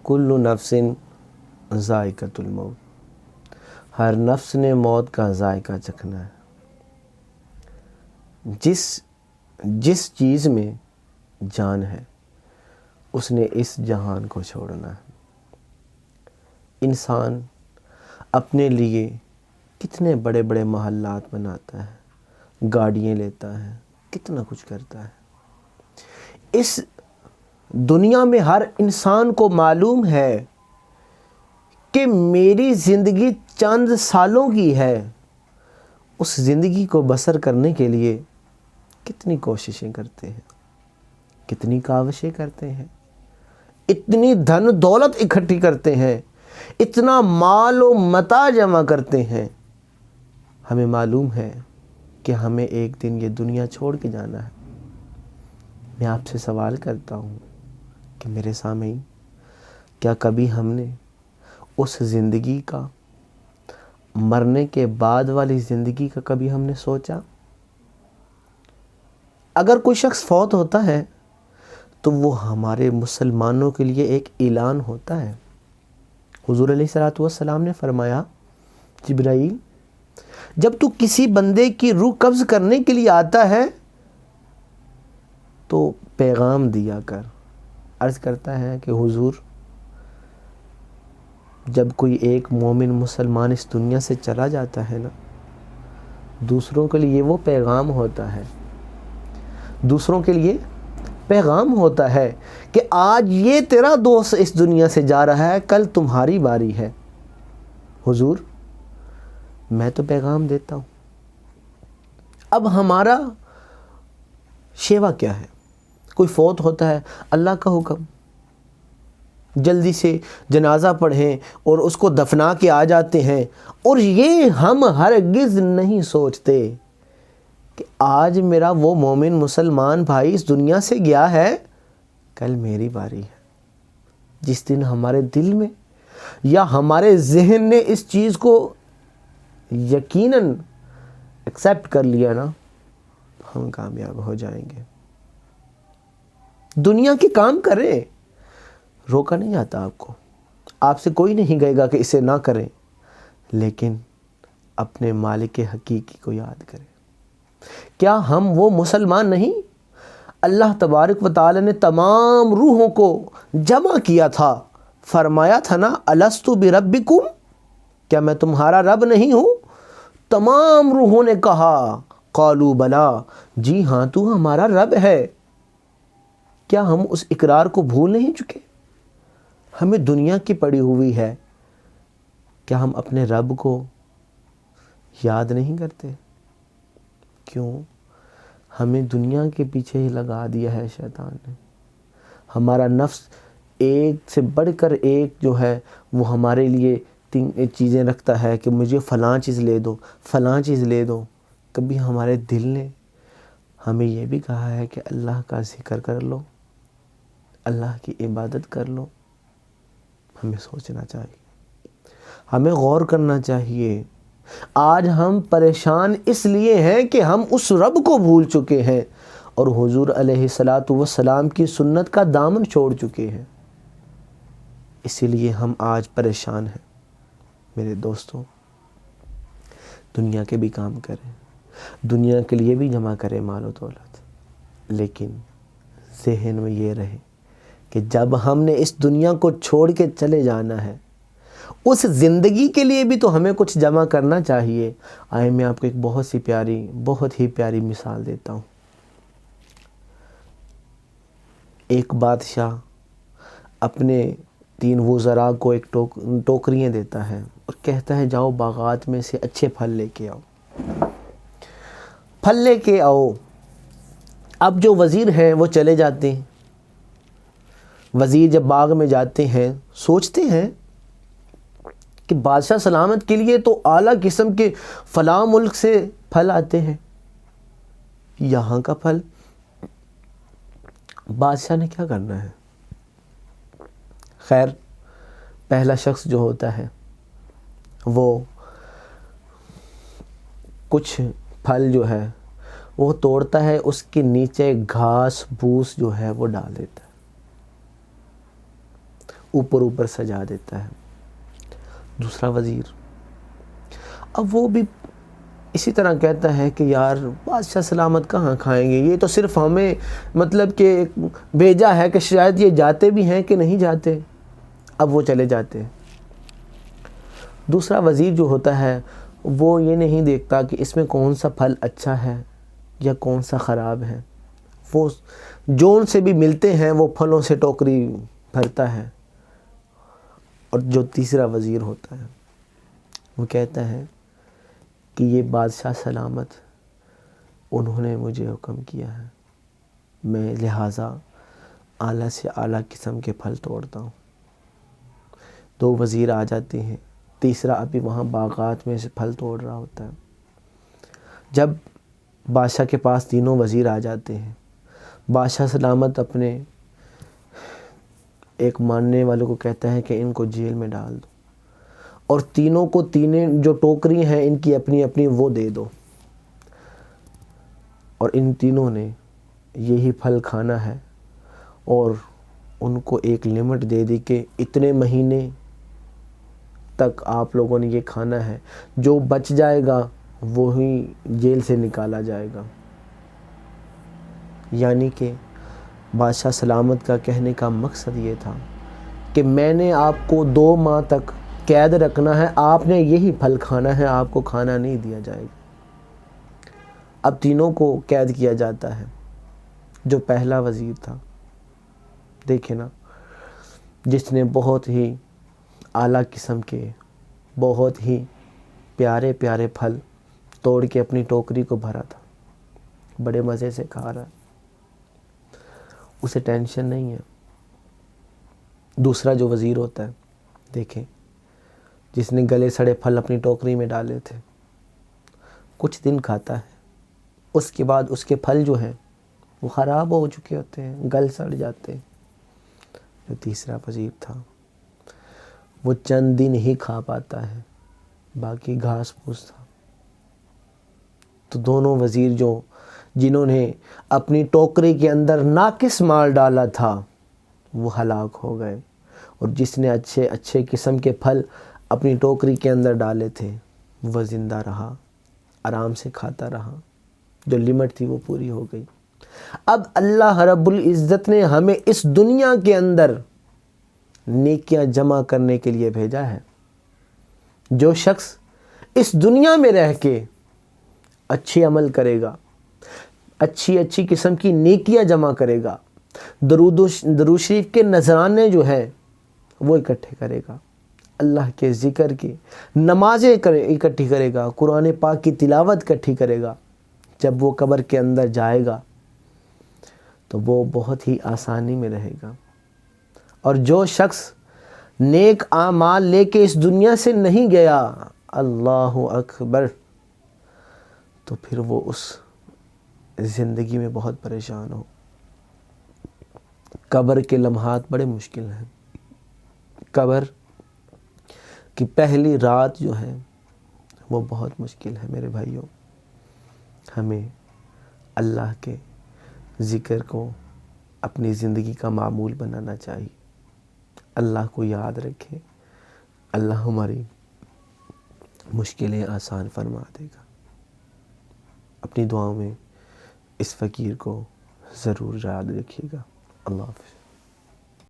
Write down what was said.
کل نفس ذائقۃ الموت، ہر نفس نے موت کا ذائقہ چکھنا ہے۔ جس چیز میں جان ہے اس نے اس جہان کو چھوڑنا ہے۔ انسان اپنے لیے کتنے بڑے بڑے محلات بناتا ہے، گاڑیاں لیتا ہے، کتنا کچھ کرتا ہے۔ اس دنیا میں ہر انسان کو معلوم ہے کہ میری زندگی چند سالوں کی ہے۔ اس زندگی کو بسر کرنے کے لیے کتنی کوششیں کرتے ہیں، کتنی کاوشیں کرتے ہیں، اتنی دھن دولت اکٹھی کرتے ہیں، اتنا مال و متاع جمع کرتے ہیں۔ ہمیں معلوم ہے کہ ہمیں ایک دن یہ دنیا چھوڑ کے جانا ہے۔ میں آپ سے سوال کرتا ہوں کہ میرے سامعین، کیا کبھی ہم نے اس زندگی کا، مرنے کے بعد والی زندگی کا کبھی ہم نے سوچا؟ اگر کوئی شخص فوت ہوتا ہے تو وہ ہمارے مسلمانوں کے لیے ایک اعلان ہوتا ہے۔ حضور علیہ الصلوۃ والسلام نے فرمایا، جبرائیل جب تو کسی بندے کی روح قبض کرنے کے لیے آتا ہے تو پیغام دیا کر۔ عرض کرتا ہے کہ حضور، جب کوئی ایک مومن مسلمان اس دنیا سے چلا جاتا ہے نا، دوسروں کے لیے وہ پیغام ہوتا ہے، دوسروں کے لیے پیغام ہوتا ہے کہ آج یہ تیرا دوست اس دنیا سے جا رہا ہے، کل تمہاری باری ہے۔ حضور، میں تو پیغام دیتا ہوں، اب ہمارا شیوا کیا ہے؟ کوئی فوت ہوتا ہے، اللہ کا حکم، جلدی سے جنازہ پڑھیں اور اس کو دفنا کے آ جاتے ہیں، اور یہ ہم ہرگز نہیں سوچتے کہ آج میرا وہ مومن مسلمان بھائی اس دنیا سے گیا ہے، کل میری باری ہے۔ جس دن ہمارے دل میں یا ہمارے ذہن نے اس چیز کو یقیناً ایکسیپٹ کر لیا نا، ہم کامیاب ہو جائیں گے۔ دنیا کے کام کریں، روکا نہیں جاتا آپ کو، آپ سے کوئی نہیں کہے گا کہ اسے نہ کریں، لیکن اپنے مالک حقیقی کو یاد کریں۔ کیا ہم وہ مسلمان نہیں؟ اللہ تبارک و تعالی نے تمام روحوں کو جمع کیا تھا، فرمایا تھا نا، الست بربکم، کیا میں تمہارا رب نہیں ہوں؟ تمام روحوں نے کہا، قالوا بلا، جی ہاں تو ہمارا رب ہے۔ کیا ہم اس اقرار کو بھول نہیں چکے؟ ہمیں دنیا کی پڑی ہوئی ہے، کیا ہم اپنے رب کو یاد نہیں کرتے؟ کیوں؟ ہمیں دنیا کے پیچھے ہی لگا دیا ہے شیطان نے۔ ہمارا نفس ایک سے بڑھ کر ایک جو ہے وہ ہمارے لیے چیزیں رکھتا ہے کہ مجھے فلاں چیز لے دو، فلاں چیز لے دو۔ کبھی ہمارے دل نے ہمیں یہ بھی کہا ہے کہ اللہ کا ذکر کر لو، اللہ کی عبادت کر لو؟ ہمیں سوچنا چاہیے، ہمیں غور کرنا چاہیے۔ آج ہم پریشان اس لیے ہیں کہ ہم اس رب کو بھول چکے ہیں اور حضور علیہ الصلوۃ والسلام کی سنت کا دامن چھوڑ چکے ہیں، اسی لیے ہم آج پریشان ہیں۔ میرے دوستوں، دنیا کے بھی کام کریں، دنیا کے لیے بھی جمع کریں مال و دولت، لیکن ذہن میں یہ رہے کہ جب ہم نے اس دنیا کو چھوڑ کے چلے جانا ہے، اس زندگی کے لیے بھی تو ہمیں کچھ جمع کرنا چاہیے۔ آئے میں آپ کو ایک بہت ہی پیاری مثال دیتا ہوں۔ ایک بادشاہ اپنے 3 وزراء کو ایک ٹوکریاں دیتا ہے اور کہتا ہے جاؤ باغات میں سے اچھے پھل لے کے آؤ، پھل لے کے آؤ۔ اب جو وزیر ہیں وہ چلے جاتے ہیں۔ وزیر جب باغ میں جاتے ہیں، سوچتے ہیں کہ بادشاہ سلامت کے لیے تو اعلیٰ قسم کے فلاں ملک سے پھل آتے ہیں، یہاں کا پھل بادشاہ نے کیا کرنا ہے؟ خیر، پہلا شخص جو ہوتا ہے وہ کچھ پھل جو ہے وہ توڑتا ہے، اس کے نیچے گھاس پھوس جو ہے وہ ڈال دیتا ہے۔ اوپر اوپر سجا دیتا ہے۔ دوسرا وزیر اب وہ بھی اسی طرح کہتا ہے کہ یار بادشاہ سلامت کہاں کھائیں گے، یہ تو صرف ہمیں مطلب کہ بھیجا ہے کہ شاید یہ جاتے بھی ہیں کہ نہیں جاتے۔ اب وہ چلے جاتے ہیں۔ دوسرا وزیر جو ہوتا ہے وہ یہ نہیں دیکھتا کہ اس میں کون سا پھل اچھا ہے یا کون سا خراب ہے، وہ جو ان سے بھی ملتے ہیں وہ پھلوں سے ٹوکری بھرتا ہے۔ اور جو تیسرا وزیر ہوتا ہے وہ کہتا ہے کہ یہ بادشاہ سلامت انہوں نے مجھے حکم کیا ہے، میں لہٰذا اعلیٰ سے اعلیٰ قسم کے پھل توڑتا ہوں۔ دو وزیر آ جاتے ہیں، تیسرا ابھی وہاں باغات میں سے پھل توڑ رہا ہوتا ہے۔ جب بادشاہ کے پاس تینوں وزیر آ جاتے ہیں، بادشاہ سلامت اپنے ایک ماننے والوں کو کہتا ہے کہ ان کو جیل میں ڈال دو، اور تینوں کو تینیں جو ٹوکری ہیں ان کی اپنی اپنی وہ دے دو، اور ان تینوں نے یہی پھل کھانا ہے، اور ان کو ایک لمٹ دے دی کہ اتنے مہینے تک آپ لوگوں نے یہ کھانا ہے، جو بچ جائے گا وہی جیل سے نکالا جائے گا۔ یعنی کہ بادشاہ سلامت کا کہنے کا مقصد یہ تھا کہ میں نے آپ کو 2 ماہ تک قید رکھنا ہے، آپ نے یہی پھل کھانا ہے، آپ کو کھانا نہیں دیا جائے گا۔ اب تینوں کو قید کیا جاتا ہے۔ جو پہلا وزیر تھا، دیکھیں نا، جس نے بہت ہی اعلیٰ قسم کے بہت ہی پیارے پیارے پھل توڑ کے اپنی ٹوکری کو بھرا تھا، بڑے مزے سے کھا رہا ہے، اسے ٹینشن نہیں ہے۔ دوسرا جو وزیر ہوتا ہے، دیکھیں، جس نے گلے سڑے پھل اپنی ٹوکری میں ڈالے تھے، کچھ دن کھاتا ہے، اس کے بعد اس کے پھل جو ہیں وہ خراب ہو چکے ہوتے ہیں، گل سڑ جاتے ہیں۔ جو تیسرا وزیر تھا وہ چند دن ہی کھا پاتا ہے، باقی گھاس پھوس تھا۔ تو دونوں وزیر جنہوں نے اپنی ٹوکری کے اندر ناقص مال ڈالا تھا وہ ہلاک ہو گئے، اور جس نے اچھے اچھے قسم کے پھل اپنی ٹوکری کے اندر ڈالے تھے وہ زندہ رہا، آرام سے کھاتا رہا، جو لمٹ تھی وہ پوری ہو گئی۔ اب اللہ رب العزت نے ہمیں اس دنیا کے اندر نیکیاں جمع کرنے کے لیے بھیجا ہے۔ جو شخص اس دنیا میں رہ کے اچھے عمل کرے گا، اچھی قسم کی نیکیاں جمع کرے گا، درود شریف کے نذرانے جو ہیں وہ اکٹھے کرے گا، اللہ کے ذکر کی نمازیں اکٹھی کرے گا، قرآن پاک کی تلاوت اکٹھی کرے گا، جب وہ قبر کے اندر جائے گا تو وہ بہت ہی آسانی میں رہے گا۔ اور جو شخص نیک اعمال لے کے اس دنیا سے نہیں گیا، اللہ اکبر، تو پھر وہ اس زندگی میں بہت پریشان ہو۔ قبر کے لمحات بڑے مشکل ہیں۔ قبر کی پہلی رات جو ہے وہ بہت مشکل ہے میرے بھائیوں۔ ہمیں اللہ کے ذکر کو اپنی زندگی کا معمول بنانا چاہیے۔ اللہ کو یاد رکھیں، اللہ ہماری مشکلیں آسان فرما دے گا۔ اپنی دعاؤں میں اس فقیر کو ضرور یاد رکھیے گا۔ اللہ حافظ۔